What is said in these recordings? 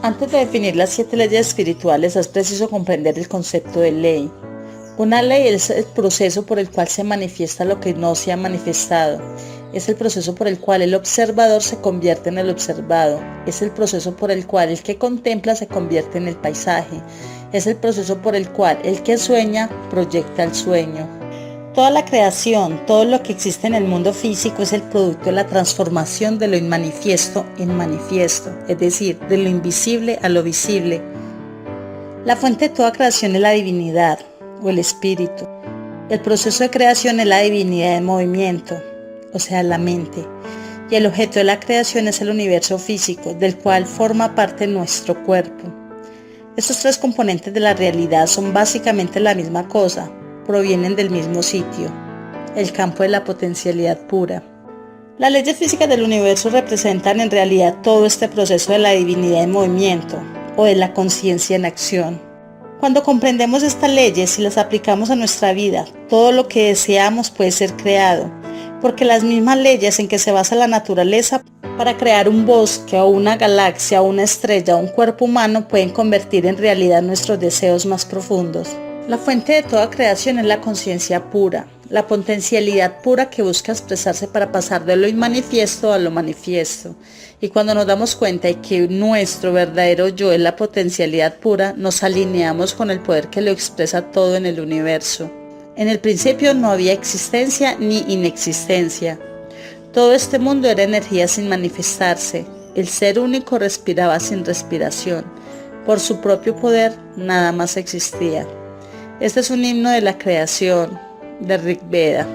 Antes de definir las 7 leyes espirituales es preciso comprender el concepto de ley. Una ley es el proceso por el cual se manifiesta lo que no se ha manifestado. Es el proceso por el cual el observador se convierte en el observado. Es el proceso por el cual el que contempla se convierte en el paisaje. Es el proceso por el cual el que sueña proyecta el sueño. Toda la creación, todo lo que existe en el mundo físico es el producto de la transformación de lo inmanifiesto en manifiesto, es decir, de lo invisible a lo visible. La fuente de toda creación es la divinidad o el espíritu. El proceso de creación es la divinidad en movimiento, o sea, la mente. Y el objeto de la creación es el universo físico, del cual forma parte nuestro cuerpo. Estos 3 componentes de la realidad son básicamente la misma cosa. Provienen del mismo sitio, el campo de la potencialidad pura. Las leyes físicas del universo representan en realidad todo este proceso de la divinidad en movimiento o de la conciencia en acción. Cuando comprendemos estas leyes y las aplicamos a nuestra vida, todo lo que deseamos puede ser creado, porque las mismas leyes en que se basa la naturaleza para crear un bosque o una galaxia o una estrella o un cuerpo humano pueden convertir en realidad nuestros deseos más profundos. La fuente de toda creación es la conciencia pura, la potencialidad pura que busca expresarse para pasar de lo inmanifiesto a lo manifiesto. Y cuando nos damos cuenta de que nuestro verdadero yo es la potencialidad pura, nos alineamos con el poder que lo expresa todo en el universo. En el principio no había existencia ni inexistencia. Todo este mundo era energía sin manifestarse. El ser único respiraba sin respiración. Por su propio poder, nada más existía. Este es un himno de la creación, de Rig Veda.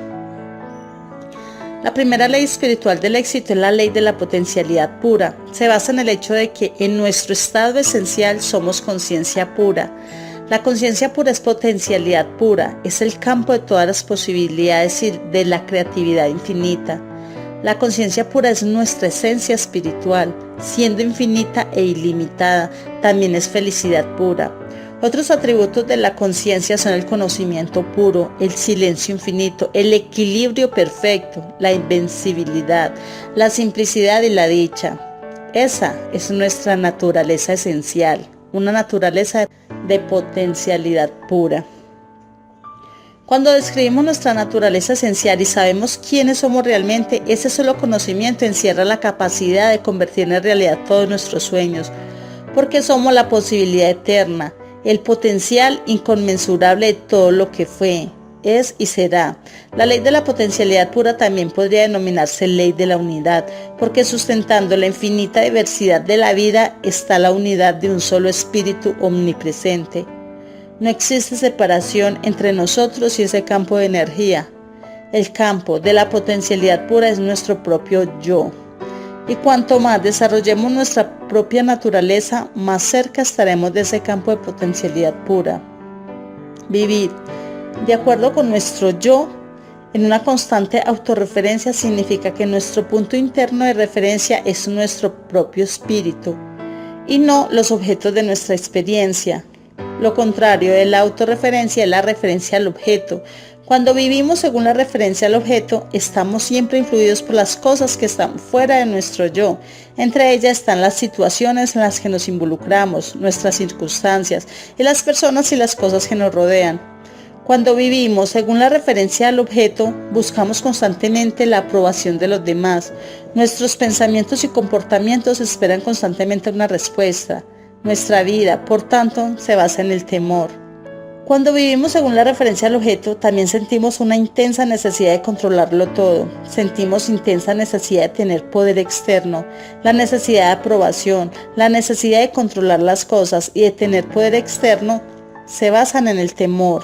La primera ley espiritual del éxito es la ley de la potencialidad pura. Se basa en el hecho de que en nuestro estado esencial somos conciencia pura. La conciencia pura es potencialidad pura, es el campo de todas las posibilidades y de la creatividad infinita. La conciencia pura es nuestra esencia espiritual, siendo infinita e ilimitada, también es felicidad pura. Otros atributos de la conciencia son el conocimiento puro, el silencio infinito, el equilibrio perfecto, la invencibilidad, la simplicidad y la dicha. Esa es nuestra naturaleza esencial, una naturaleza de potencialidad pura. Cuando describimos nuestra naturaleza esencial y sabemos quiénes somos realmente, ese solo conocimiento encierra la capacidad de convertir en realidad todos nuestros sueños, porque somos la posibilidad eterna, el potencial inconmensurable de todo lo que fue, es y será. La ley de la potencialidad pura también podría denominarse ley de la unidad, porque sustentando la infinita diversidad de la vida está la unidad de un solo espíritu omnipresente. No existe separación entre nosotros y ese campo de energía. El campo de la potencialidad pura es nuestro propio yo. Y cuanto más desarrollemos nuestra propia naturaleza, más cerca estaremos de ese campo de potencialidad pura. Vivir de acuerdo con nuestro yo en una constante autorreferencia significa que nuestro punto interno de referencia es nuestro propio espíritu y no los objetos de nuestra experiencia. Lo contrario de la autorreferencia es la referencia al objeto. Cuando vivimos según la referencia al objeto, estamos siempre influidos por las cosas que están fuera de nuestro yo. Entre ellas están las situaciones en las que nos involucramos, nuestras circunstancias y las personas y las cosas que nos rodean. Cuando vivimos según la referencia al objeto, buscamos constantemente la aprobación de los demás. Nuestros pensamientos y comportamientos esperan constantemente una respuesta. Nuestra vida, por tanto, se basa en el temor. Cuando vivimos según la referencia al objeto, también sentimos una intensa necesidad de controlarlo todo. Sentimos intensa necesidad de tener poder externo, la necesidad de aprobación, la necesidad de controlar las cosas y de tener poder externo se basan en el temor.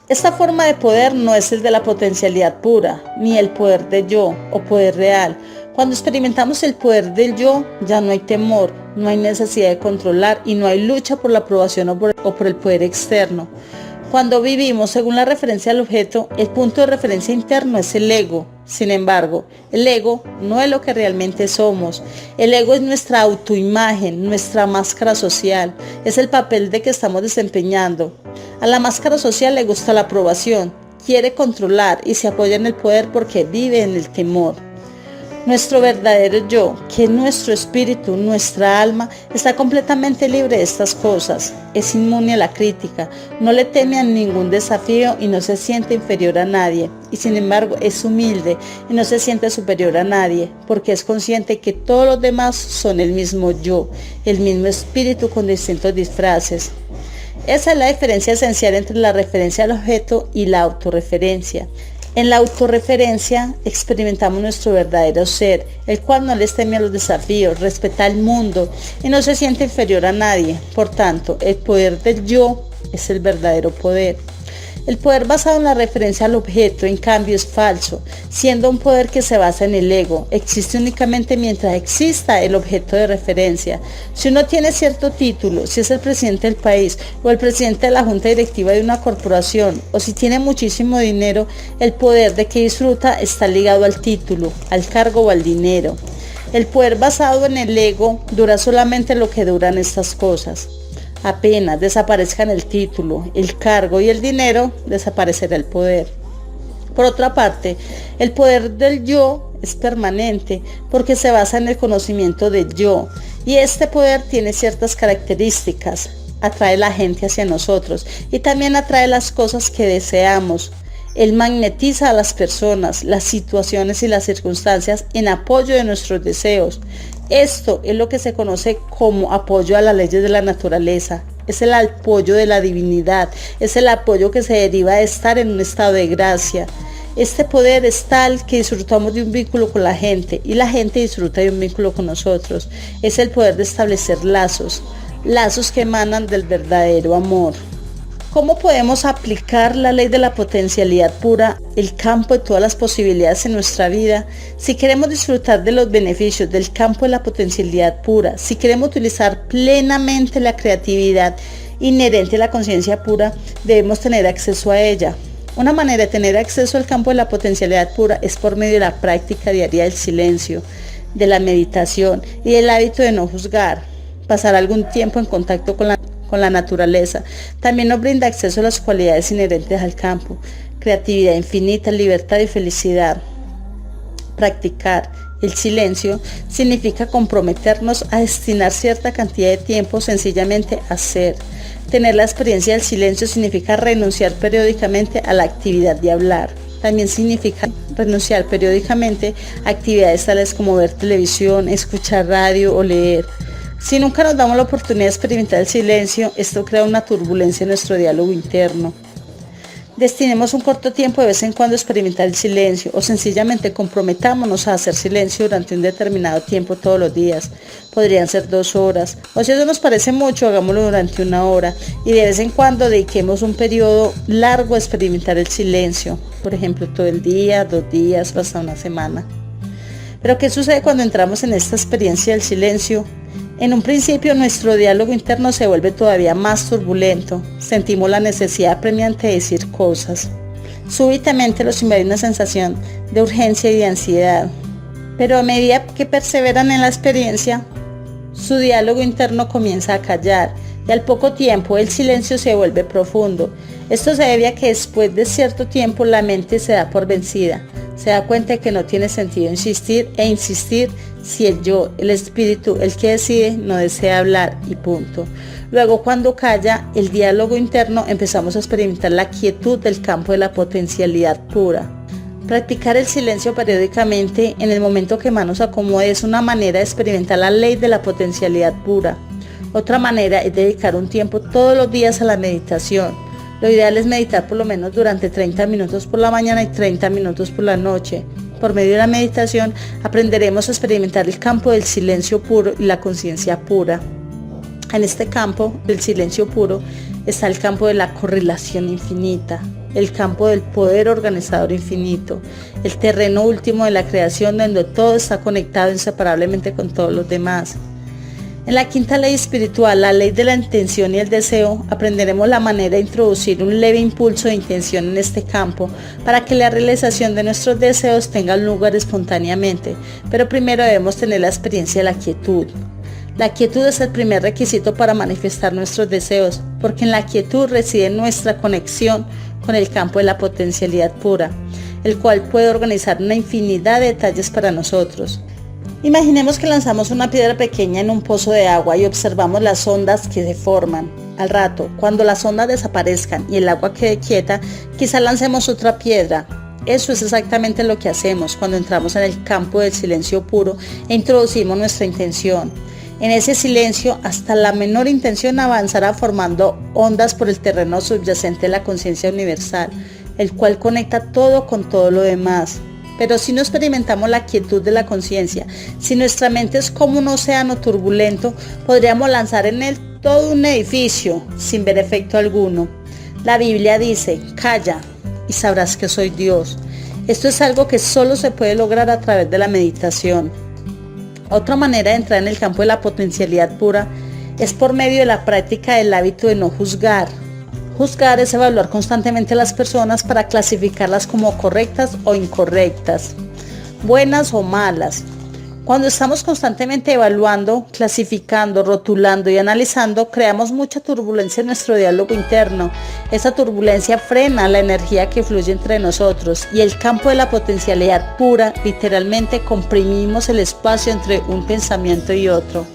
Esta forma de poder no es el de la potencialidad pura, ni el poder de yo o poder real. Cuando experimentamos el poder del yo, ya no hay temor, no hay necesidad de controlar y no hay lucha por la aprobación o por el poder externo. Cuando vivimos según la referencia al objeto, el punto de referencia interno es el ego. Sin embargo, el ego no es lo que realmente somos. El ego es nuestra autoimagen, nuestra máscara social. Es el papel de que estamos desempeñando. A la máscara social le gusta la aprobación, quiere controlar y se apoya en el poder porque vive en el temor. Nuestro verdadero yo, que es nuestro espíritu, nuestra alma, está completamente libre de estas cosas. Es inmune a la crítica, no le teme a ningún desafío y no se siente inferior a nadie. Y sin embargo es humilde y no se siente superior a nadie, porque es consciente que todos los demás son el mismo yo, el mismo espíritu con distintos disfraces. Esa es la diferencia esencial entre la referencia al objeto y la autorreferencia. En la autorreferencia experimentamos nuestro verdadero ser, el cual no les teme a los desafíos, respeta el mundo y no se siente inferior a nadie. Por tanto, el poder del yo es el verdadero poder. El poder basado en la referencia al objeto, en cambio, es falso, siendo un poder que se basa en el ego. Existe únicamente mientras exista el objeto de referencia. Si uno tiene cierto título, si es el presidente del país o el presidente de la junta directiva de una corporación, o si tiene muchísimo dinero, el poder de que disfruta está ligado al título, al cargo o al dinero. El poder basado en el ego dura solamente lo que duran estas cosas. Apenas desaparezcan el título, el cargo y el dinero, desaparecerá el poder. Por otra parte, el poder del yo es permanente porque se basa en el conocimiento del yo, y este poder tiene ciertas características. Atrae la gente hacia nosotros y también atrae las cosas que deseamos. Él magnetiza a las personas, las situaciones y las circunstancias en apoyo de nuestros deseos. Esto es lo que se conoce como apoyo a las leyes de la naturaleza. Es el apoyo de la divinidad. Es el apoyo que se deriva de estar en un estado de gracia. Este poder es tal que disfrutamos de un vínculo con la gente y la gente disfruta de un vínculo con nosotros. Es el poder de establecer lazos que emanan del verdadero amor. ¿Cómo podemos aplicar la ley de la potencialidad pura, el campo de todas las posibilidades en nuestra vida? Si queremos disfrutar de los beneficios del campo de la potencialidad pura, si queremos utilizar plenamente la creatividad inherente a la conciencia pura, debemos tener acceso a ella. Una manera de tener acceso al campo de la potencialidad pura es por medio de la práctica diaria del silencio, de la meditación y del hábito de no juzgar. Pasar algún tiempo en contacto con la naturaleza también nos brinda acceso a las cualidades inherentes al campo: creatividad infinita, libertad y felicidad. Practicar el silencio significa comprometernos a destinar cierta cantidad de tiempo sencillamente a ser. Tener la experiencia del silencio significa renunciar periódicamente a la actividad de hablar. También significa renunciar periódicamente a actividades tales como ver televisión, escuchar radio o leer. Si nunca nos damos la oportunidad de experimentar el silencio, esto crea una turbulencia en nuestro diálogo interno. Destinemos un corto tiempo de vez en cuando a experimentar el silencio, o sencillamente comprometámonos a hacer silencio durante un determinado tiempo todos los días. Podrían ser 2 horas, o si eso nos parece mucho, hagámoslo durante 1 hora, y de vez en cuando dediquemos un periodo largo a experimentar el silencio, por ejemplo todo el día, 2 días o hasta 1 semana. Pero ¿qué sucede cuando entramos en esta experiencia del silencio? En un principio nuestro diálogo interno se vuelve todavía más turbulento. Sentimos la necesidad apremiante de decir cosas. Súbitamente los invade una sensación de urgencia y de ansiedad. Pero a medida que perseveran en la experiencia, su diálogo interno comienza a callar y al poco tiempo el silencio se vuelve profundo. Esto se debe a que después de cierto tiempo la mente se da por vencida. Se da cuenta de que no tiene sentido insistir si el yo, el espíritu, el que decide, no desea hablar y punto. Luego, cuando calla el diálogo interno, empezamos a experimentar la quietud del campo de la potencialidad pura. Practicar el silencio periódicamente en el momento que más nos acomode es una manera de experimentar la ley de la potencialidad pura. Otra manera es dedicar un tiempo todos los días a la meditación. Lo ideal es meditar por lo menos durante 30 minutos por la mañana y 30 minutos por la noche. Por medio de la meditación aprenderemos a experimentar el campo del silencio puro y la conciencia pura. En este campo del silencio puro está el campo de la correlación infinita, el campo del poder organizador infinito, el terreno último de la creación donde todo está conectado inseparablemente con todos los demás. En la quinta ley espiritual, la ley de la intención y el deseo, aprenderemos la manera de introducir un leve impulso de intención en este campo para que la realización de nuestros deseos tenga lugar espontáneamente, pero primero debemos tener la experiencia de la quietud. La quietud es el primer requisito para manifestar nuestros deseos, porque en la quietud reside nuestra conexión con el campo de la potencialidad pura. el cual puede organizar una infinidad de detalles para nosotros. Imaginemos que lanzamos una piedra pequeña en un pozo de agua y observamos las ondas que se forman. Al rato, cuando las ondas desaparezcan y el agua quede quieta, quizá lancemos otra piedra. Eso es exactamente lo que hacemos cuando entramos en el campo del silencio puro e introducimos nuestra intención. En ese silencio, hasta la menor intención avanzará formando ondas por el terreno subyacente de la conciencia universal, el cual conecta todo con todo lo demás. Pero si no experimentamos la quietud de la conciencia, si nuestra mente es como un océano turbulento, podríamos lanzar en él todo un edificio sin ver efecto alguno. La Biblia dice, calla y sabrás que soy Dios. Esto es algo que solo se puede lograr a través de la meditación. Otra manera de entrar en el campo de la potencialidad pura es por medio de la práctica del hábito de no juzgar. Juzgar es evaluar constantemente a las personas para clasificarlas como correctas o incorrectas, buenas o malas. Cuando estamos constantemente evaluando, clasificando, rotulando y analizando, creamos mucha turbulencia en nuestro diálogo interno. Esa turbulencia frena la energía que fluye entre nosotros y el campo de la potencialidad pura, literalmente comprimimos el espacio entre un pensamiento y otro.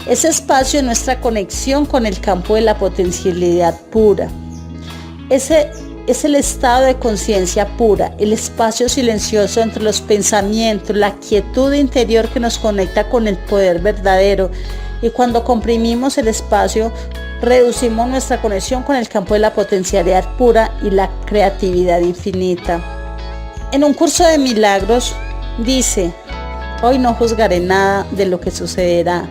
Ese espacio es nuestra conexión con el campo de la potencialidad pura. Ese es el estado de conciencia pura, el espacio silencioso entre los pensamientos, la quietud interior que nos conecta con el poder verdadero. Y cuando comprimimos el espacio, reducimos nuestra conexión con el campo de la potencialidad pura y la creatividad infinita. En un curso de milagros dice, hoy no juzgaré nada de lo que sucederá.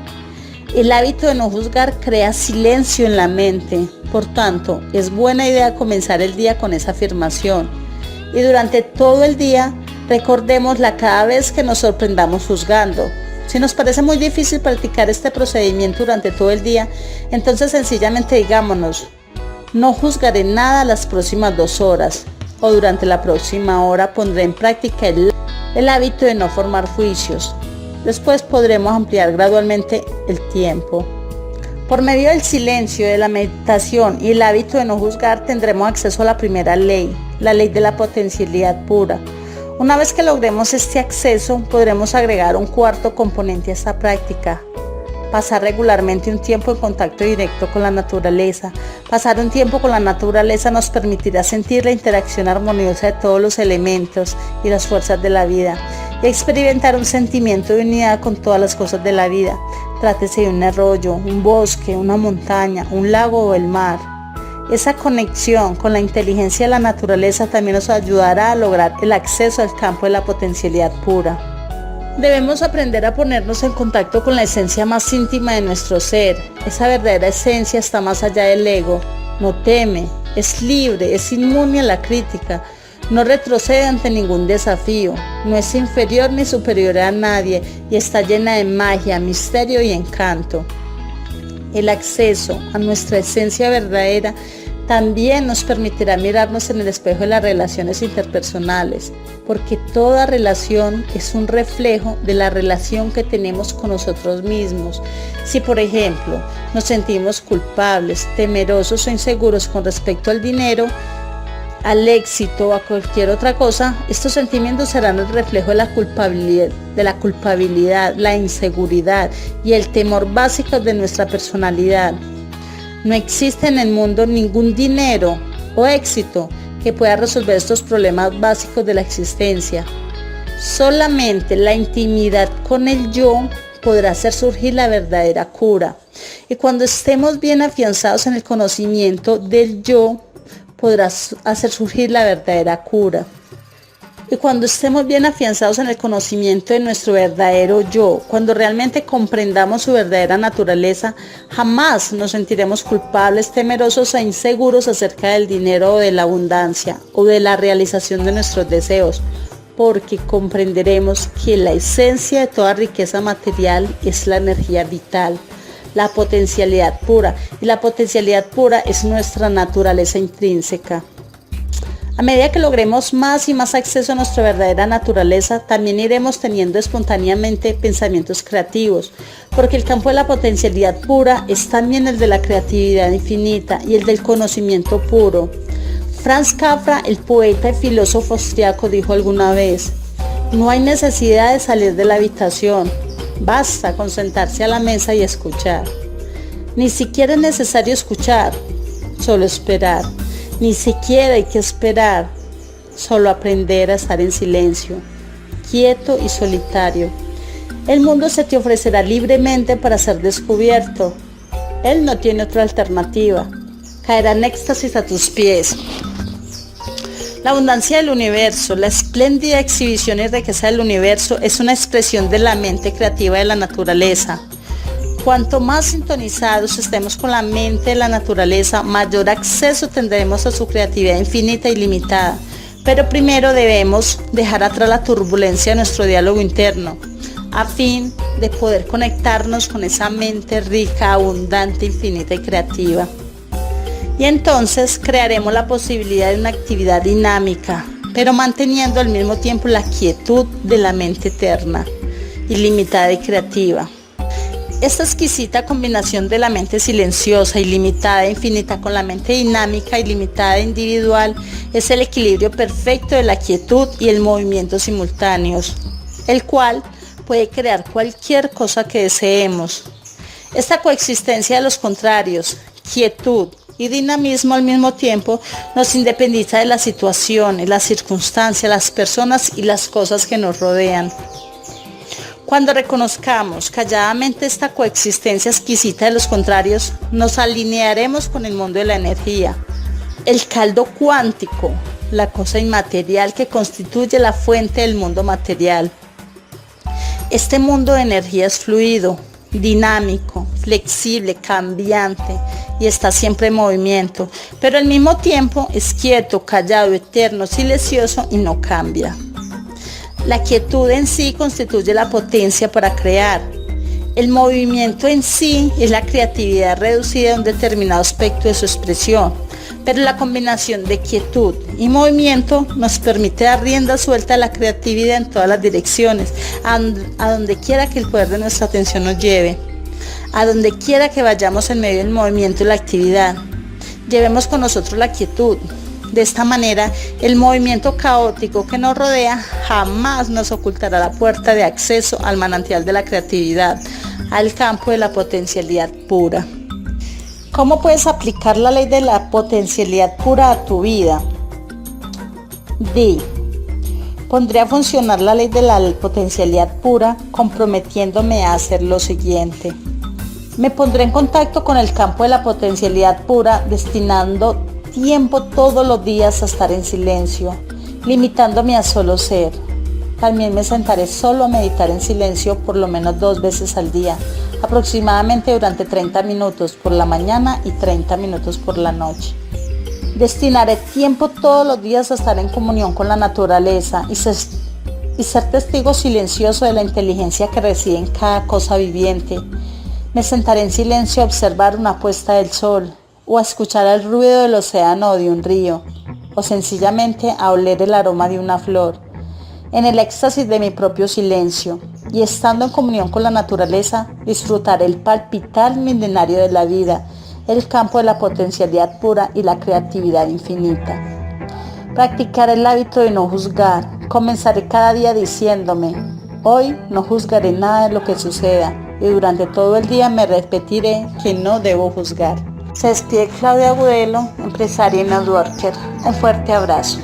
El hábito de no juzgar crea silencio en la mente. Por tanto, es buena idea comenzar el día con esa afirmación. Y durante todo el día, recordémosla cada vez que nos sorprendamos juzgando. Si nos parece muy difícil practicar este procedimiento durante todo el día, entonces sencillamente digámonos, no juzgaré nada las próximas 2 horas. O durante la próxima hora pondré en práctica el hábito de no formar juicios. Después podremos ampliar gradualmente el tiempo. Por medio del silencio, de la meditación y el hábito de no juzgar, tendremos acceso a la primera ley, la ley de la potencialidad pura. Una vez que logremos este acceso, podremos agregar un cuarto componente a esta práctica. Pasar regularmente un tiempo en contacto directo con la naturaleza. Pasar un tiempo con la naturaleza nos permitirá sentir la interacción armoniosa de todos los elementos y las fuerzas de la vida y experimentar un sentimiento de unidad con todas las cosas de la vida. Trátese de un arroyo, un bosque, una montaña, un lago o el mar. Esa conexión con la inteligencia de la naturaleza también nos ayudará a lograr el acceso al campo de la potencialidad pura. Debemos aprender a ponernos en contacto con la esencia más íntima de nuestro ser. Esa verdadera esencia está más allá del ego. No teme, es libre, es inmune a la crítica. No retrocede ante ningún desafío, no es inferior ni superior a nadie y está llena de magia, misterio y encanto. El acceso a nuestra esencia verdadera también nos permitirá mirarnos en el espejo de las relaciones interpersonales, porque toda relación es un reflejo de la relación que tenemos con nosotros mismos. Si, por ejemplo, nos sentimos culpables, temerosos o inseguros con respecto al dinero, al éxito o a cualquier otra cosa, estos sentimientos serán el reflejo de la culpabilidad, la inseguridad y el temor básicos de nuestra personalidad. No existe en el mundo ningún dinero o éxito que pueda resolver estos problemas básicos de la existencia. Solamente la intimidad con el yo podrá hacer surgir la verdadera cura. Y cuando estemos bien afianzados en el conocimiento del yo, podrás hacer surgir la verdadera cura. Y cuando estemos bien afianzados en el conocimiento de nuestro verdadero yo, cuando realmente comprendamos su verdadera naturaleza, jamás nos sentiremos culpables, temerosos e inseguros acerca del dinero o de la abundancia o de la realización de nuestros deseos, porque comprenderemos que la esencia de toda riqueza material es la energía vital, la potencialidad pura, y la potencialidad pura es nuestra naturaleza intrínseca. A medida que logremos más y más acceso a nuestra verdadera naturaleza, también iremos teniendo espontáneamente pensamientos creativos, porque el campo de la potencialidad pura es también el de la creatividad infinita y el del conocimiento puro. Franz Kafka, el poeta y filósofo austriaco, dijo alguna vez: no hay necesidad de salir de la habitación, basta con sentarse a la mesa y escuchar. Ni siquiera es necesario escuchar, solo esperar. Ni siquiera hay que esperar, solo aprender a estar en silencio, quieto y solitario. El mundo se te ofrecerá libremente para ser descubierto. Él no tiene otra alternativa. Caerá en éxtasis a tus pies. La abundancia del universo, la espléndida exhibición y riqueza del universo es una expresión de la mente creativa de la naturaleza. Cuanto más sintonizados estemos con la mente de la naturaleza, mayor acceso tendremos a su creatividad infinita y limitada. Pero primero debemos dejar atrás la turbulencia de nuestro diálogo interno, a fin de poder conectarnos con esa mente rica, abundante, infinita y creativa. Y entonces crearemos la posibilidad de una actividad dinámica, pero manteniendo al mismo tiempo la quietud de la mente eterna, ilimitada y creativa. Esta exquisita combinación de la mente silenciosa, ilimitada e infinita con la mente dinámica, ilimitada e individual es el equilibrio perfecto de la quietud y el movimiento simultáneos, el cual puede crear cualquier cosa que deseemos. Esta coexistencia de los contrarios, quietud y dinamismo al mismo tiempo, nos independiza de las situaciones, las circunstancias, las personas y las cosas que nos rodean. Cuando reconozcamos calladamente esta coexistencia exquisita de los contrarios, nos alinearemos con el mundo de la energía, el caldo cuántico, la cosa inmaterial que constituye la fuente del mundo material. Este mundo de energía es fluido, dinámico, flexible, cambiante y está siempre en movimiento, pero al mismo tiempo es quieto, callado, eterno, silencioso y no cambia. La quietud en sí constituye la potencia para crear. El movimiento en sí es la creatividad reducida a un determinado aspecto de su expresión, pero la combinación de quietud y movimiento nos permite dar rienda suelta a la creatividad en todas las direcciones, a donde quiera que el poder de nuestra atención nos lleve, a donde quiera que vayamos en medio del movimiento y la actividad. Llevemos con nosotros la quietud. De esta manera, el movimiento caótico que nos rodea jamás nos ocultará la puerta de acceso al manantial de la creatividad, al campo de la potencialidad pura. ¿Cómo puedes aplicar la ley de la potencialidad pura a tu vida? Pondré a funcionar la ley de la potencialidad pura comprometiéndome a hacer lo siguiente. Me pondré en contacto con el campo de la potencialidad pura, destinando tiempo todos los días a estar en silencio, limitándome a solo ser. También me sentaré solo a meditar en silencio por lo menos 2 veces al día, aproximadamente durante 30 minutos por la mañana y 30 minutos por la noche. Destinaré tiempo todos los días a estar en comunión con la naturaleza y ser testigo silencioso de la inteligencia que reside en cada cosa viviente. Me sentaré en silencio a observar una puesta del sol, o a escuchar el ruido del océano o de un río, o sencillamente a oler el aroma de una flor, en el éxtasis de mi propio silencio, y estando en comunión con la naturaleza, disfrutaré el palpitar milenario de la vida, el campo de la potencialidad pura y la creatividad infinita. Practicaré el hábito de no juzgar. Comenzaré cada día diciéndome: hoy no juzgaré nada de lo que suceda, y durante todo el día me repetiré que no debo juzgar. Se despide Claudia Agudelo, empresaria y networker. Un fuerte abrazo.